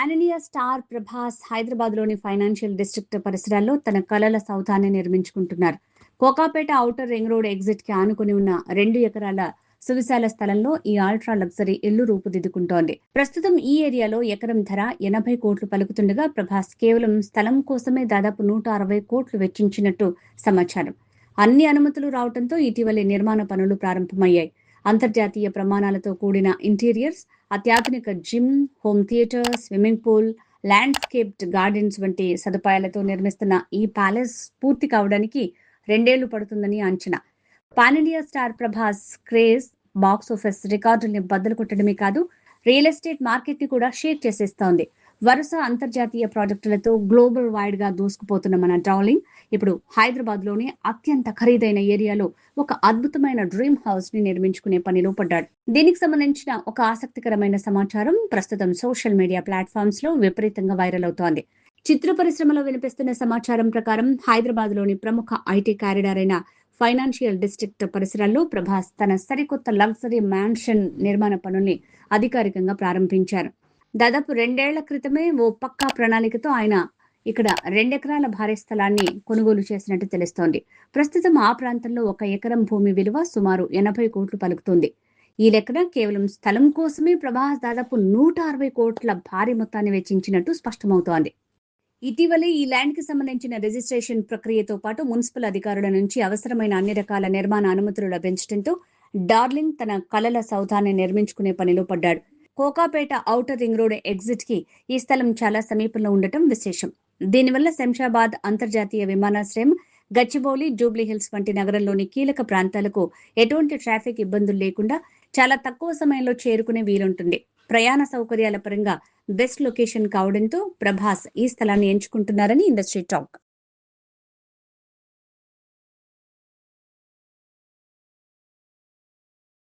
Pan India star Prabhas హైదరాబాద్‌లోని financial district పరిసరాల్లో తన కలల సౌధాన్ని నిర్మించుకుంటున్నారు. కోకాపేట ఔటర్ రింగ్ రోడ్ ఎగ్జిట్‌కి ఆనుకుని ఉన్న 2 ఎకరాల సువిశాల స్థలంలో ఈ అల్ట్రా లగ్జరీ ఇల్లు రూపుదిద్దుకుంటోంది. ప్రస్తుతం ఈ ఏరియాలో ఎకరం ధర 80 కోట్లు పలుకుతుండగా ప్రభాస్ కేవలం స్థలం కోసమే దాదాపు 160 కోట్లు వెచ్చించినట్టు సమాచారం. అన్ని అనుమతులు రావడంతో ఇటీవలే నిర్మాణ పనులు ప్రారంభమయ్యాయి. అంతర్జాతీయ ప్రమాణాలతో కూడిన ఇంటీరియర్స్, అత్యాధునిక gym, home theatre, swimming pool, landscaped gardens వంటి సదుపాయాలతో నిర్మిస్తున్న ఈ ప్యాలెస్ పూర్తి కావడానికి 2 ఏళ్లు పడుతుందని అంచనా. Pan India star Prabhas craze box office రికార్డుల్ని బద్దలు కొట్టడమే కాదు, రియల్ ఎస్టేట్ మార్కెట్ ని కూడా షేక్ చేసేస్తోంది. వరుస అంతర్జాతీయ ప్రాజెక్టులతో గ్లోబల్ వైడ్ గా దూసుకుపోతున్న మన డార్లింగ్ ఇప్పుడు హైదరాబాద్ లోని అత్యంత ఖరీదైన ఏరియాలో ఒక అద్భుతమైన డ్రీమ్ హౌస్ ని నిర్మించుకునే పనిలో పడ్డాడు. దీనికి సంబంధించిన ఒక ఆసక్తికరమైన సమాచారం ప్రస్తుతం సోషల్ మీడియా ప్లాట్ఫామ్స్ లో విపరీతంగా వైరల్ అవుతోంది. చిత్ర పరిశ్రమలో వినిపిస్తున్న సమాచారం ప్రకారం హైదరాబాద్ లోని ప్రముఖ ఐటీ కారిడార్ అయిన ఫైనాన్షియల్ డిస్ట్రిక్ట్ పరిసరాల్లో ప్రభాస్ తన సరికొత్త లగ్జరీ మ్యాన్షన్ నిర్మాణ పనుల్ని అధికారికంగా ప్రారంభించారు. దాదాపు 2 ఏళ్ల క్రితమే ఓ పక్కా ప్రణాళికతో ఆయన ఇక్కడ 2 ఎకరాల భారీ స్థలాన్ని కొనుగోలు చేసినట్టు తెలుస్తోంది. ప్రస్తుతం ఆ ప్రాంతంలో 1 ఎకరం భూమి విలువ సుమారు 80 కోట్లు పలుకుతుంది. ఈ లెక్కన కేవలం స్థలం కోసమే ప్రభాస్ దాదాపు 160 కోట్ల భారీ మొత్తాన్ని వెచ్చించినట్టు స్పష్టమవుతోంది. ఇటీవలే ఈ ల్యాండ్ కి సంబంధించిన రిజిస్ట్రేషన్ ప్రక్రియతో పాటు మున్సిపల్ అధికారుల నుంచి అవసరమైన అన్ని రకాల నిర్మాణ అనుమతులు లభించడంతో డార్లింగ్ తన కలల సౌధాన్ని నిర్మించుకునే పనిలో పడ్డాడు. Kokapet outer ring road exit కి ఈ స్థలం చాలా సమీపంలో ఉండటం విశేషం. దీనివల్ల శంషాబాద్ అంతర్జాతీయ విమానాశ్రయం, గచ్చిబౌలి, జూబ్లీహిల్స్ వంటి నగరంలోని కీలక ప్రాంతాలకు ఎటువంటి ట్రాఫిక్ ఇబ్బందులు లేకుండా చాలా తక్కువ సమయంలో చేరుకునే వీలుంటుంది. ప్రయాణ సౌకర్యాల పరంగా బెస్ట్ లొకేషన్ కావడంతో ప్రభాస్ ఈ స్థలాన్ని ఎంచుకుంటున్నారని ఇండస్ట్రీ టాక్.